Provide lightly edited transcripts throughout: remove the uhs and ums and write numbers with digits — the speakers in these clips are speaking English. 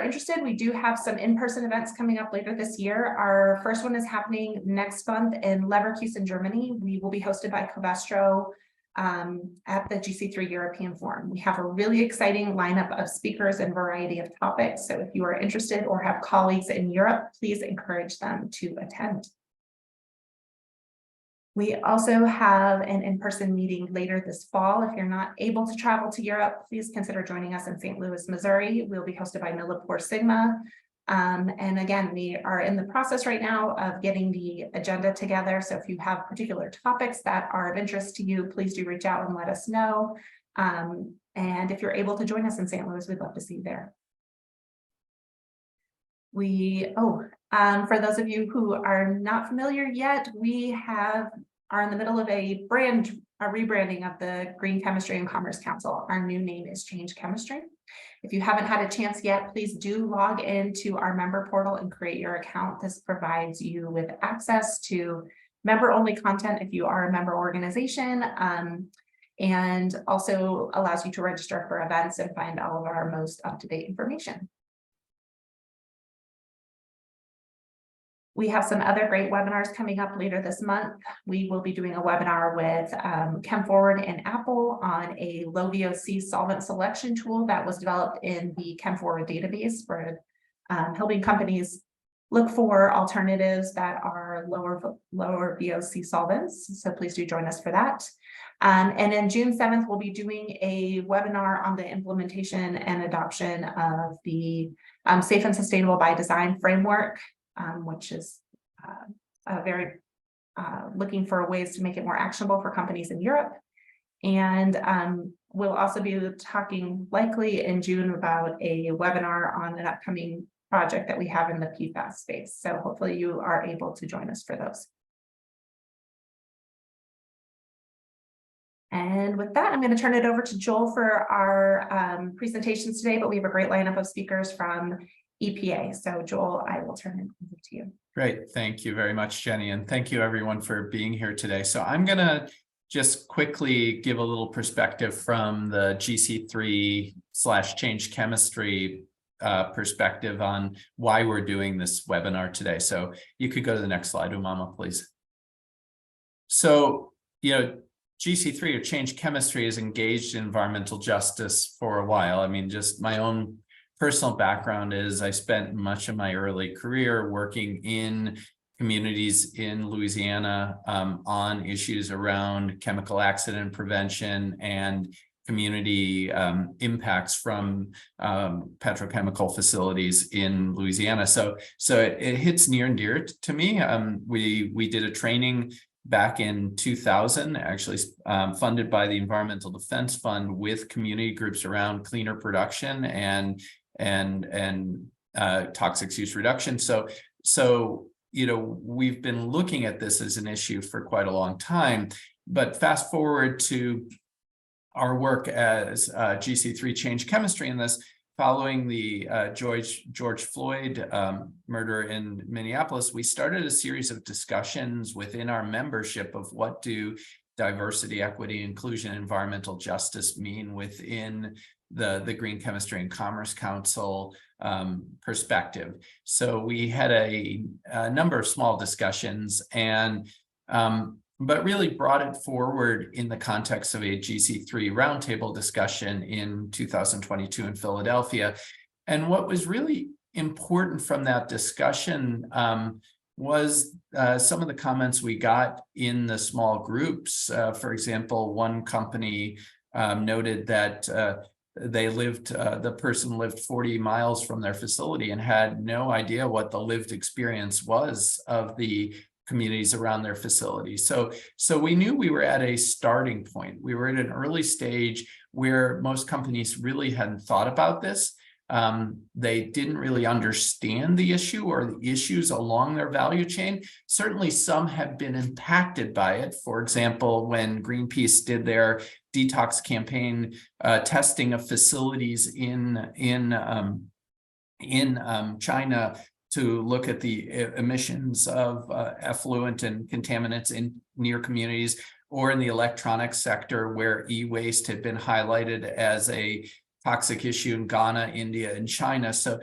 interested, we do have some in-person events coming up later this year. Our first one is happening next month in Leverkusen, Germany. We will be hosted by Covestro at the GC3 European Forum. We have a really exciting lineup of speakers and variety of topics. So if you are interested or have colleagues in Europe, please encourage them to attend. We also have an in-person meeting later this fall. If you're not able to travel to Europe, please consider joining us in St. Louis, Missouri. We'll be hosted by Millipore Sigma. And again, we are in the process right now of getting the agenda together. So if you have particular topics that are of interest to you, please do reach out and let us know. And if you're able to join us in St. Louis, we'd love to see you there. For those of you who are not familiar yet, we are in the middle of a rebranding of the Green Chemistry and Commerce Council. Our new name is Change Chemistry. If you haven't had a chance yet, please do log into our member portal and create your account. This provides you with access to member-only content if you are a member organization, and also allows you to register for events and find all of our most up-to-date information. We have some other great webinars coming up later this month. We will be doing a webinar with ChemForward and Apple on a low VOC solvent selection tool that was developed in the ChemForward database for helping companies look for alternatives that are lower VOC solvents. So please do join us for that. And then June 7th, we'll be doing a webinar on the implementation and adoption of the Safe and Sustainable by Design framework, which is very looking for ways to make it more actionable for companies in Europe. And we'll also be talking likely in June about a webinar on an upcoming project that we have in the PFAS space. So hopefully you are able to join us for those. And with that, I'm going to turn it over to Joel for our presentations today, but we have a great lineup of speakers from EPA. So Joel, I will turn it over to you. Great. Thank you very much, Jenny. And thank you everyone for being here today. So I'm going to just quickly give a little perspective from the GC3/Change Chemistry perspective on why we're doing this webinar today. So you could go to the next slide, Umama, please. So, GC3 or Change Chemistry is engaged in environmental justice for a while. I mean, just my own personal background is I spent much of my early career working in communities in Louisiana on issues around chemical accident prevention and community impacts from petrochemical facilities in Louisiana. So it hits near and dear to me. We did a training back in 2000, actually funded by the Environmental Defense Fund, with community groups around cleaner production and toxics use reduction. So we've been looking at this as an issue for quite a long time. But fast forward to our work as GC3 Change Chemistry in this, following the George Floyd murder in Minneapolis, we started a series of discussions within our membership of what do diversity, equity, inclusion, environmental justice mean within the Green Chemistry and Commerce Council perspective. So we had a number of small discussions, and but really brought it forward in the context of a GC3 roundtable discussion in 2022 in Philadelphia. And what was really important from that discussion was some of the comments we got in the small groups. For example, one company noted that the person lived 40 miles from their facility and had no idea what the lived experience was of the communities around their facility. So we knew we were at a starting point. We were at an early stage where most companies really hadn't thought about this. They didn't really understand the issue or the issues along their value chain. Certainly some have been impacted by it. For example, when Greenpeace did their detox campaign, testing of facilities in China to look at the emissions of effluent and contaminants in near communities, or in the electronics sector where e-waste had been highlighted as a toxic issue in Ghana, India, and China. So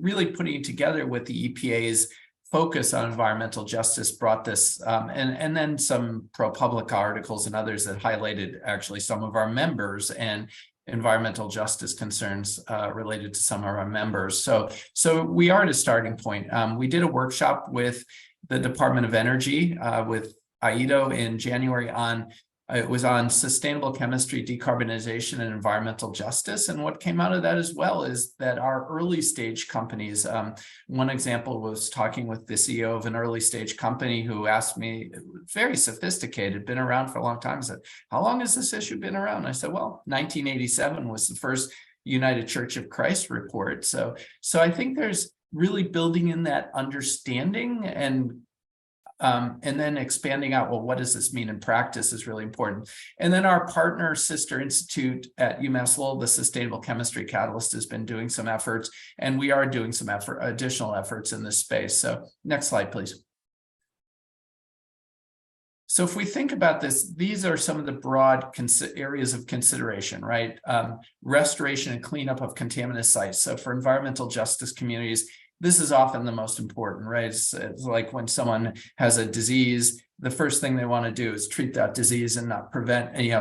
really putting together with the EPA's focus on environmental justice brought this, and then some ProPublica articles and others that highlighted actually some of our members and environmental justice concerns related to some of our members. So we are at a starting point. We did a workshop with the Department of Energy with AIDO in January it was on sustainable chemistry, decarbonization, and environmental justice. And what came out of that as well is that our early stage companies, one example was talking with the CEO of an early stage company who asked me, very sophisticated, been around for a long time, said, how long has this issue been around? I said, well, 1987 was the first United Church of Christ report. So I think there's really building in that understanding and then expanding out, well, what does this mean in practice is really important. And then our partner sister institute at UMass Lowell, the Sustainable Chemistry Catalyst, has been doing some efforts, and we are doing some additional efforts in this space. So next slide, please. So if we think about this, these are some of the broad areas of consideration, right? Restoration and cleanup of contaminant sites. So for environmental justice communities, this is often the most important, right? It's like when someone has a disease, the first thing they want to do is treat that disease and not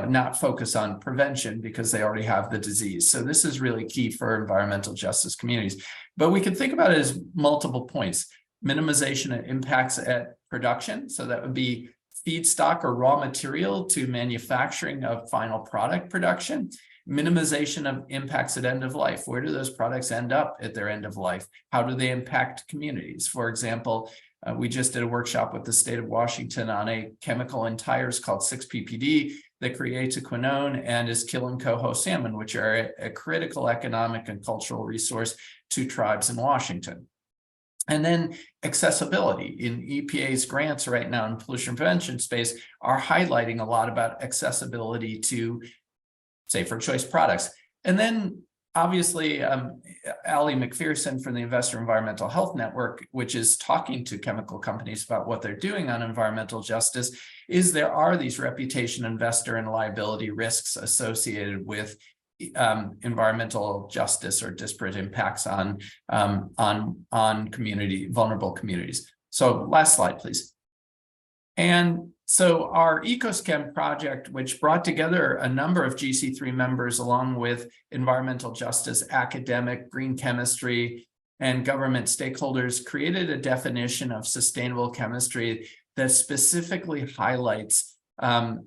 not focus on prevention because they already have the disease. So this is really key for environmental justice communities. But we can think about it as multiple points. Minimization of impacts at production. So that would be feedstock or raw material to manufacturing of final product production. Minimization of impacts at end of life. Where do those products end up at their end of life? How do they impact communities? For example, we just did a workshop with the state of Washington on a chemical in tires called 6-PPD that creates a quinone and is killing coho salmon, which are a critical economic and cultural resource to tribes in Washington. And then accessibility. In EPA's grants right now in pollution prevention space are highlighting a lot about accessibility to safer choice products. And then obviously, Ali McPherson from the Investor Environmental Health Network, which is talking to chemical companies about what they're doing on environmental justice, is there are these reputation, investor, and liability risks associated with environmental justice or disparate impacts on vulnerable communities. So last slide, please. And so our EcoSchem project, which brought together a number of GC3 members along with environmental justice, academic, green chemistry, and government stakeholders, created a definition of sustainable chemistry that specifically highlights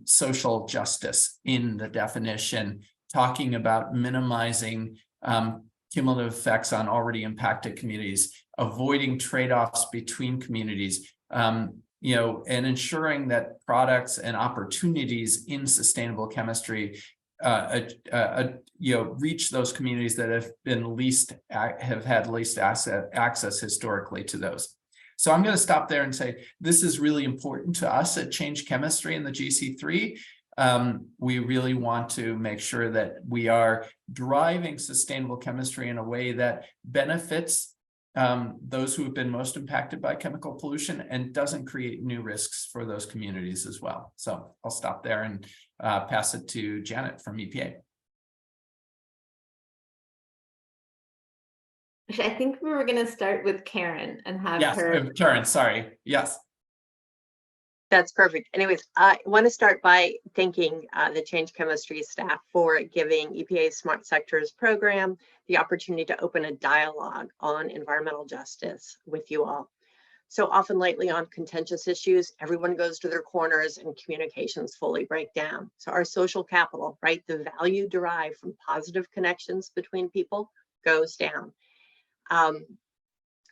social justice in the definition, talking about minimizing cumulative effects on already impacted communities, avoiding trade-offs between communities, and ensuring that products and opportunities in sustainable chemistry, reach those communities that have had least access historically to those. So I'm going to stop there and say this is really important to us at Change Chemistry in the GC3. We really want to make sure that we are driving sustainable chemistry in a way that benefits those who have been most impacted by chemical pollution and doesn't create new risks for those communities as well. So I'll stop there and pass it to Janet from EPA. I think we were going to start with Karen and have her. Karen, sorry. Yes. That's perfect. Anyways, I want to start by thanking the Change Chemistry staff for giving EPA's Smart Sectors program the opportunity to open a dialogue on environmental justice with you all. So often lately on contentious issues, everyone goes to their corners and communications fully break down. So our social capital, right, the value derived from positive connections between people goes down.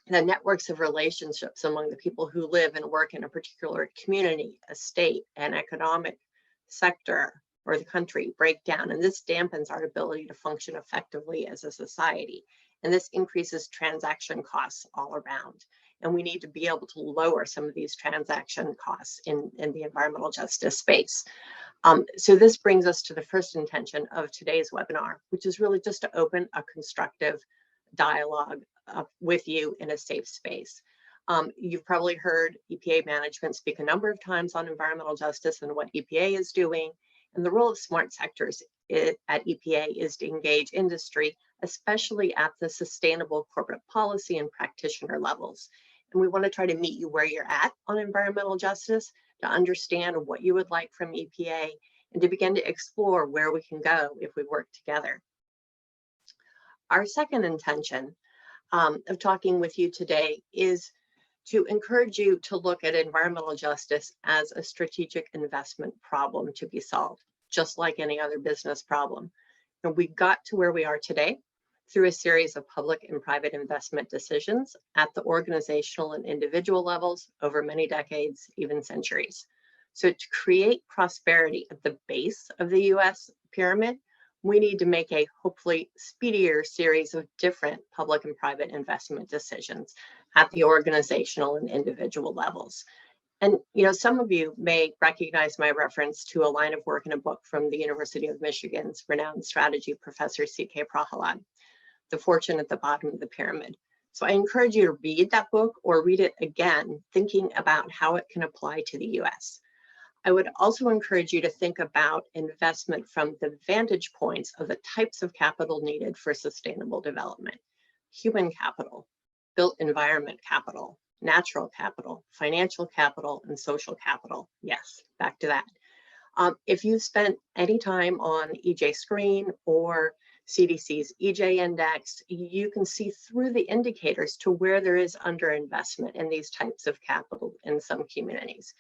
The networks of relationships among the people who live and work in a particular community, a state, an economic sector, or the country break down. And this dampens our ability to function effectively as a society. And this increases transaction costs all around. And we need to be able to lower some of these transaction costs in the environmental justice space. So this brings us to the first intention of today's webinar, which is really just to open a constructive dialogue with you in a safe space. You've probably heard EPA management speak a number of times on environmental justice and what EPA is doing. And the role of smart sectors at EPA is to engage industry, especially at the sustainable corporate policy and practitioner levels. And we want to try to meet you where you're at on environmental justice, to understand what you would like from EPA, and to begin to explore where we can go if we work together. Our second intention of talking with you today is to encourage you to look at environmental justice as a strategic investment problem to be solved, just like any other business problem. And we got to where we are today through a series of public and private investment decisions at the organizational and individual levels over many decades, even centuries. So to create prosperity at the base of the US pyramid, we need to make a hopefully speedier series of different public and private investment decisions at the organizational and individual levels. And some of you may recognize my reference to a line of work in a book from the University of Michigan's renowned strategy professor, C.K. Prahalad, The Fortune at the Bottom of the Pyramid. So I encourage you to read that book or read it again, thinking about how it can apply to the US. I would also encourage you to think about investment from the vantage points of the types of capital needed for sustainable development: human capital, built environment capital, natural capital, financial capital, and social capital. Yes, back to that. If you spent any time on EJ Screen or CDC's EJ Index, you can see through the indicators to where there is underinvestment in these types of capital in some communities.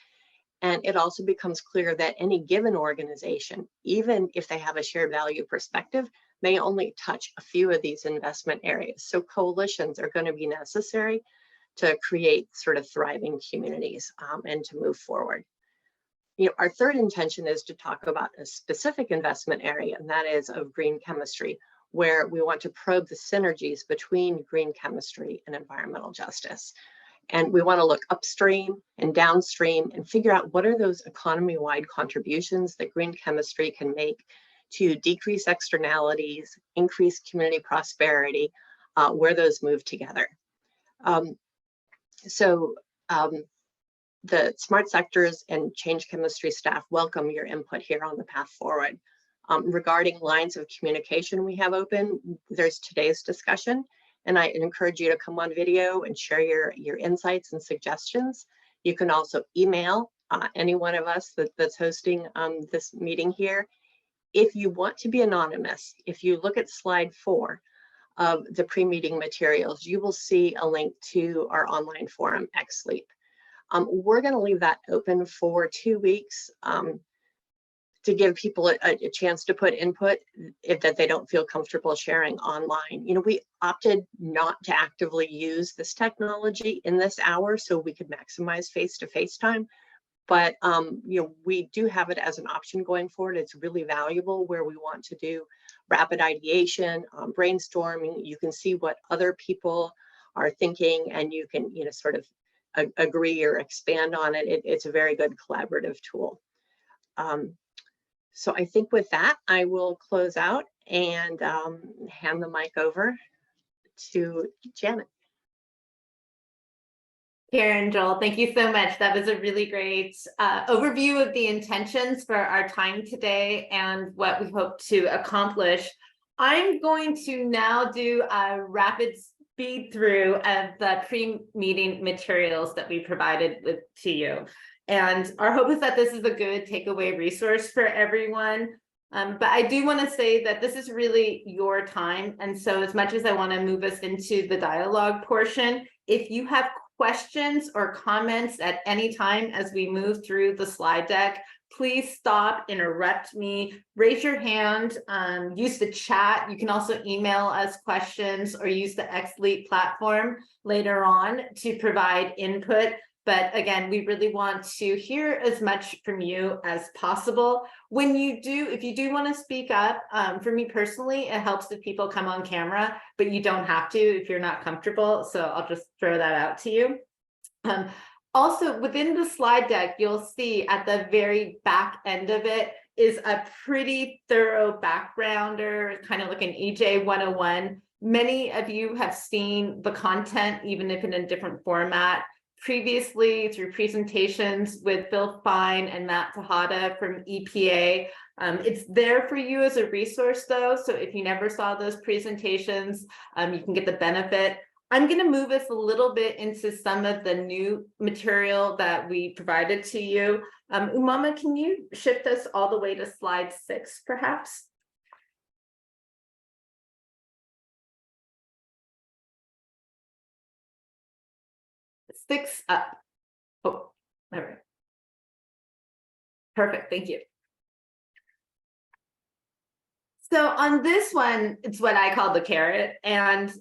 And it also becomes clear that any given organization, even if they have a shared value perspective, may only touch a few of these investment areas. So coalitions are going to be necessary to create sort of thriving communities and to move forward. Our third intention is to talk about a specific investment area, and that is of green chemistry, where we want to probe the synergies between green chemistry and environmental justice. And we want to look upstream and downstream and figure out what are those economy-wide contributions that green chemistry can make to decrease externalities, increase community prosperity, where those move together. The smart sectors and change chemistry staff welcome your input here on the path forward. Regarding lines of communication we have open, there's today's discussion. And I encourage you to come on video and share your insights and suggestions. You can also email any one of us that's hosting this meeting here. If you want to be anonymous, if you look at slide 4 of the pre-meeting materials, you will see a link to our online forum, XSleep. We're going to leave that open for 2 weeks to give people a chance to put input that they don't feel comfortable sharing online. We opted not to actively use this technology in this hour so we could maximize face-to-face time. But we do have it as an option going forward. It's really valuable where we want to do rapid ideation, brainstorming. You can see what other people are thinking, and you can sort of agree or expand on it. It's a very good collaborative tool. So I think with that, I will close out and hand the mic over to Janet. Karen, Joel, thank you so much. That was a really great overview of the intentions for our time today and what we hope to accomplish. I'm going to now do a rapid speed through of the pre-meeting materials that we provided to you. And our hope is that this is a good takeaway resource for everyone. But I do want to say that this is really your time. And so as much as I want to move us into the dialogue portion, if you have questions or comments at any time as we move through the slide deck, please stop, interrupt me, raise your hand, use the chat. You can also email us questions or use the XSleep platform later on to provide input. But again, we really want to hear as much from you as possible. When you do, if you do want to speak up, for me personally, it helps if people come on camera, but you don't have to if you're not comfortable. So I'll just throw that out to you. Also, within the slide deck, you'll see at the very back end of it is a pretty thorough backgrounder, kind of like an EJ 101. Many of you have seen the content, even if in a different format, previously through presentations with Bill Fine and Matt Tejada from EPA. It's there for you as a resource though, so if you never saw those presentations, you can get the benefit. I'm going to move us a little bit into some of the new material that we provided to you. Umama, can you shift us all the way to slide 6, perhaps? Six up. Oh, all right. Perfect, thank you. So on this one, it's what I call the carrot. And,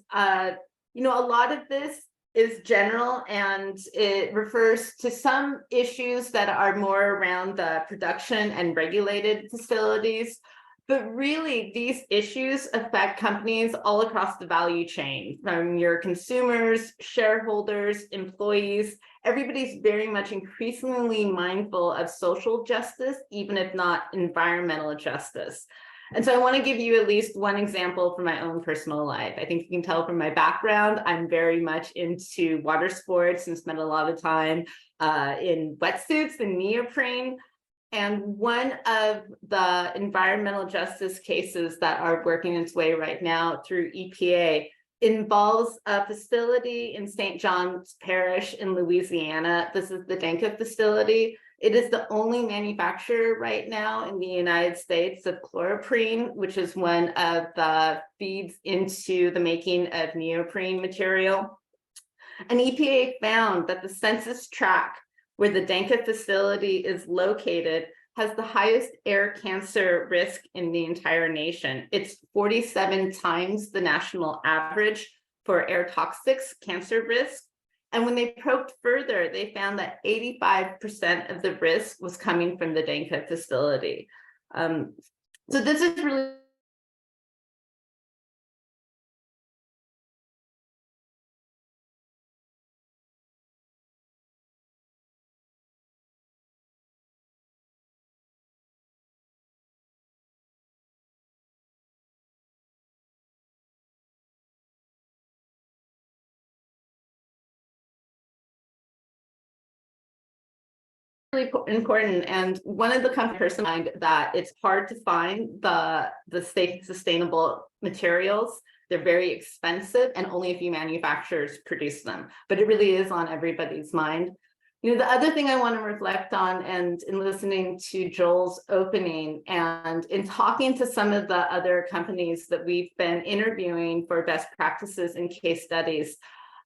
you know, a lot of this is general and it refers to some issues that are more around the production and regulated facilities. But really, these issues affect companies all across the value chain, from your consumers, shareholders, employees. Everybody's very much increasingly mindful of social justice, even if not environmental justice. And so I want to give you at least one example from my own personal life. I think you can tell from my background, I'm very much into water sports and spend a lot of time in wetsuits and neoprene. And one of the environmental justice cases that are working its way right now through EPA involves a facility in St. John's Parish in Louisiana. This is the Danka facility. It is the only manufacturer right now in the United States of chloroprene, which is one of the feeds into the making of neoprene material. And EPA found that the census tract where the Danka facility is located has the highest air cancer risk in the entire nation. It's 47 times the national average for air toxics cancer risk. And when they probed further, they found that 85% of the risk was coming from the Danka facility. So this is really important. And one of the companies mind that it's hard to find the safe, sustainable materials. They're very expensive and only a few manufacturers produce them, but it really is on everybody's mind. You know, the other thing I want to reflect on, and in listening to Joel's opening and in talking to some of the other companies that we've been interviewing for best practices and case studies,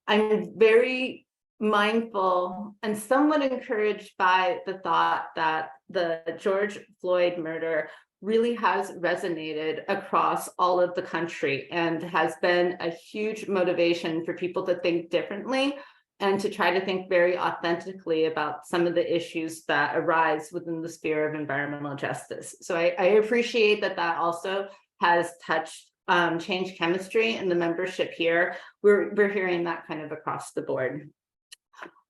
I'm very mindful and somewhat encouraged by the thought that the George Floyd murder really has resonated across all of the country and has been a huge motivation for people to think differently and to try to think very authentically about some of the issues that arise within the sphere of environmental justice. So I appreciate that that also has touched change chemistry and the membership here. We're hearing that kind of across the board.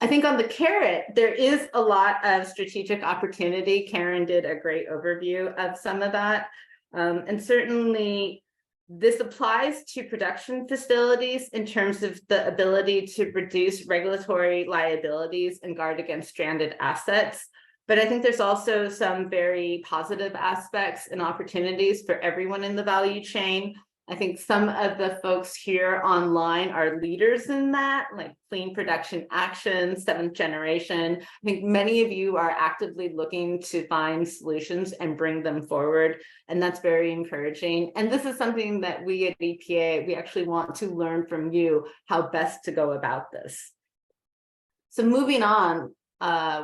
I think on the carrot, there is a lot of strategic opportunity. Karen did a great overview of some of that. And certainly this applies to production facilities in terms of the ability to reduce regulatory liabilities and guard against stranded assets. But I think there's also some very positive aspects and opportunities for everyone in the value chain. I think some of the folks here online are leaders in that, like Clean Production Action, 7th Generation. I think many of you are actively looking to find solutions and bring them forward, and that's very encouraging. And this is something that we at EPA, we actually want to learn from you how best to go about this. So moving on,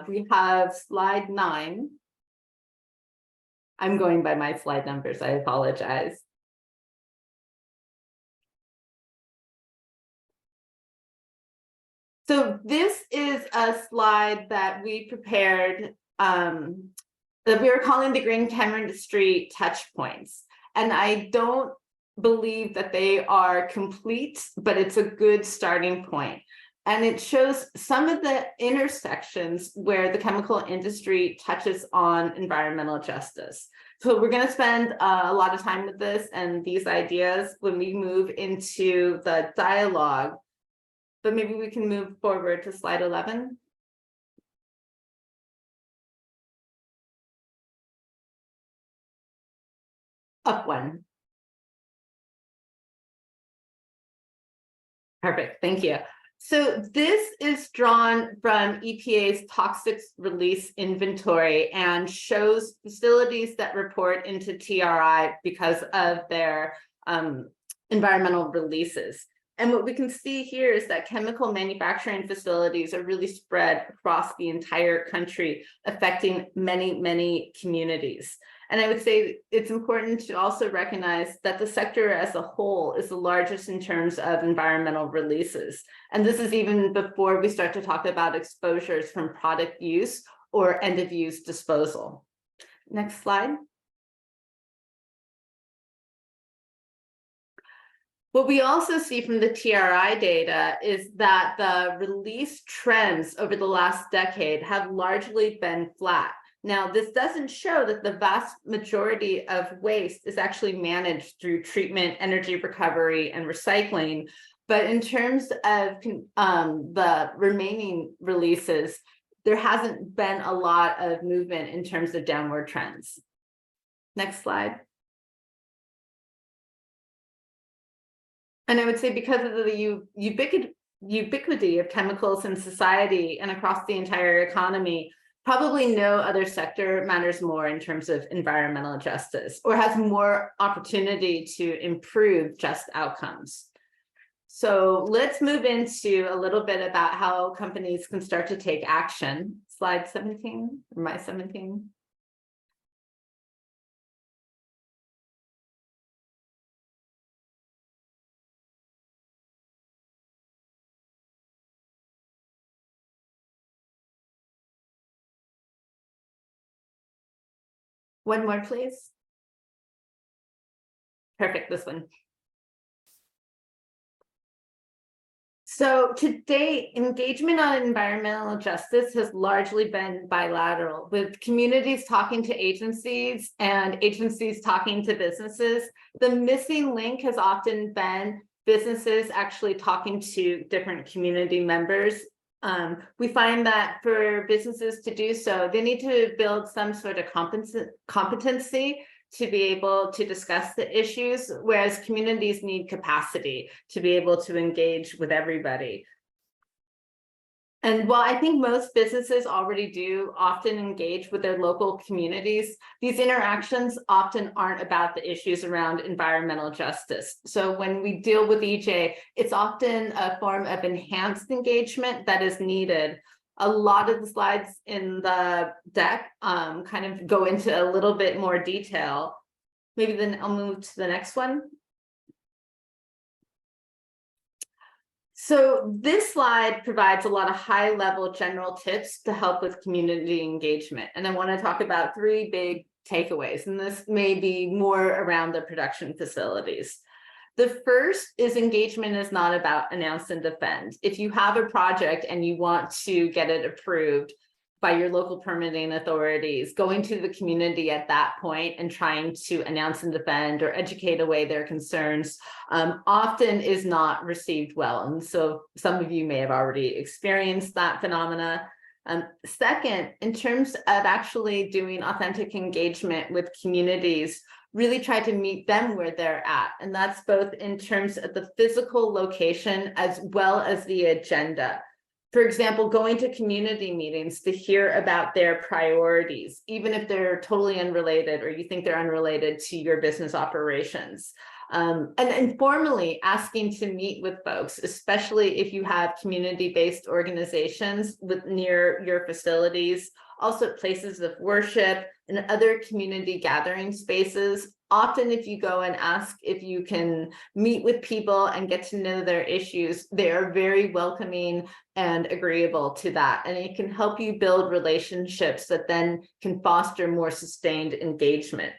we have slide 9. I'm going by my slide numbers, I apologize. So this is a slide that we prepared that we are calling the green chemistry touch points. And I don't believe that they are complete, but it's a good starting point. And it shows some of the intersections where the chemical industry touches on environmental justice. So we're going to spend a lot of time with this and these ideas when we move into the dialogue. But maybe we can move forward to slide 11. Up one. Perfect, thank you. So this is drawn from EPA's toxics release inventory and shows facilities that report into TRI because of their environmental releases. And what we can see here is that chemical manufacturing facilities are really spread across the entire country, affecting many, many communities. And I would say it's important to also recognize that the sector as a whole is the largest in terms of environmental releases. And this is even before we start to talk about exposures from product use or end of use disposal. Next slide. What we also see from the TRI data is that the release trends over the last decade have largely been flat. Now, this doesn't show that the vast majority of waste is actually managed through treatment, energy recovery, and recycling. But in terms of the remaining releases, there hasn't been a lot of movement in terms of downward trends. Next slide. And I would say because of the ubiquity of chemicals in society and across the entire economy, probably no other sector matters more in terms of environmental justice or has more opportunity to improve just outcomes. So let's move into a little bit about how companies can start to take action. Slide 17, or my 17. One more, please. Perfect, this one. So to date, engagement on environmental justice has largely been bilateral, with communities talking to agencies and agencies talking to businesses. The missing link has often been businesses actually talking to different community members. We find that for businesses to do so, they need to build some sort of competency to be able to discuss the issues, whereas communities need capacity to be able to engage with everybody. And while I think most businesses already do often engage with their local communities, these interactions often aren't about the issues around environmental justice. So when we deal with EJ, it's often a form of enhanced engagement that is needed. A lot of the slides in the deck kind of go into a little bit more detail. Maybe then I'll move to the next one. So this slide provides a lot of high-level general tips to help with community engagement. And I want to talk about 3 big takeaways, and this may be more around the production facilities. The first is engagement is not about announce and defend. If you have a project and you want to get it approved by your local permitting authorities, going to the community at that point and trying to announce and defend or educate away their concerns often is not received well. And so some of you may have already experienced that phenomena. Second, in terms of actually doing authentic engagement with communities, really try to meet them where they're at. And that's both in terms of the physical location as well as the agenda. For example, going to community meetings to hear about their priorities, even if they're totally unrelated or you think they're unrelated to your business operations. And informally asking to meet with folks, especially if you have community-based organizations near your facilities, also places of worship and other community gathering spaces. Often if you go and ask if you can meet with people and get to know their issues, they are very welcoming and agreeable to that. And it can help you build relationships that then can foster more sustained engagement.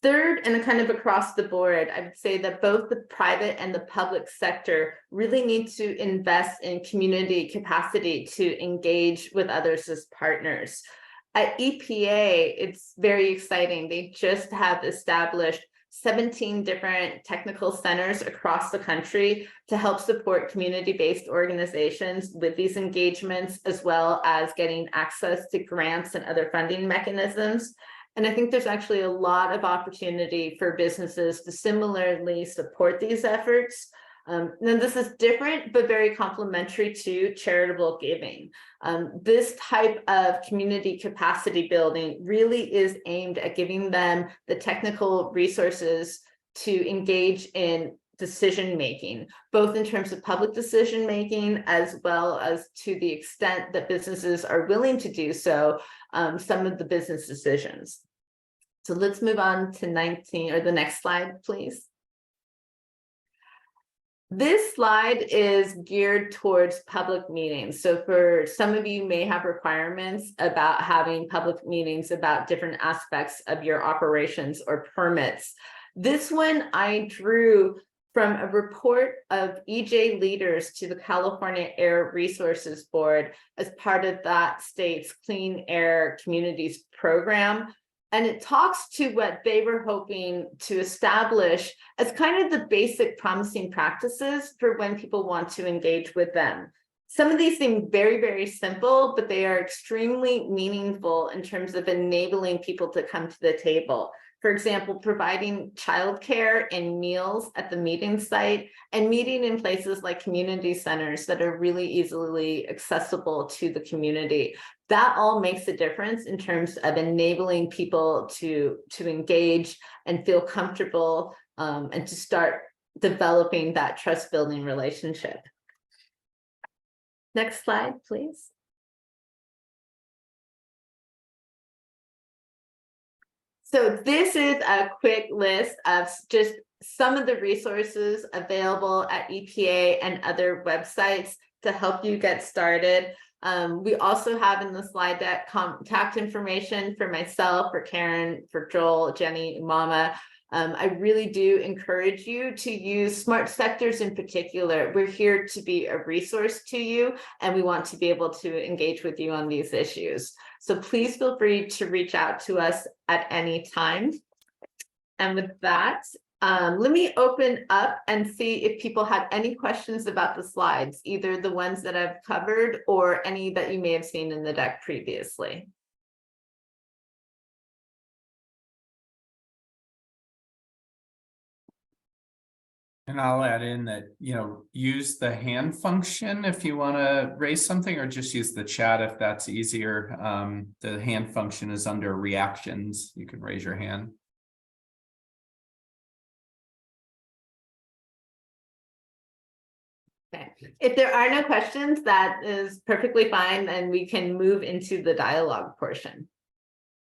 Third, and kind of across the board, I would say that both the private and the public sector really need to invest in community capacity to engage with others as partners. At EPA, it's very exciting. They just have established 17 different technical centers across the country to help support community-based organizations with these engagements, as well as getting access to grants and other funding mechanisms. And I think there's actually a lot of opportunity for businesses to similarly support these efforts. Now this is different, but very complementary to charitable giving. This type of community capacity building really is aimed at giving them the technical resources to engage in decision-making, both in terms of public decision-making, as well as to the extent that businesses are willing to do so, some of the business decisions. So let's move on to 19, or the next slide, please. This slide is geared towards public meetings. So for some of you may have requirements about having public meetings about different aspects of your operations or permits. This one I drew from a report of EJ leaders to the California Air Resources Board as part of that state's Clean Air Communities program. And it talks to what they were hoping to establish as kind of the basic promising practices for when people want to engage with them. Some of these seem very, very simple, but they are extremely meaningful in terms of enabling people to come to the table. For example, providing childcare and meals at the meeting site, and meeting in places like community centers that are really easily accessible to the community. That all makes a difference in terms of enabling people to engage and feel comfortable, and to start developing that trust building relationship. Next slide, please. So this is a quick list of just some of the resources available at EPA and other websites to help you get started. We also have in the slide deck contact information for myself, for Karen, for Joel, Jenny, Mama. I really do encourage you to use smart sectors in particular. We're here to be a resource to you, and we want to be able to engage with you on these issues. So please feel free to reach out to us at any time. And with that, let me open up and see if people have any questions about the slides, either the ones that I've covered or any that you may have seen in the deck previously. And I'll add in that, use the hand function if you want to raise something, or just use the chat if that's easier. The hand function is under reactions. You can raise your hand. Okay. If there are no questions, that is perfectly fine, and we can move into the dialogue portion.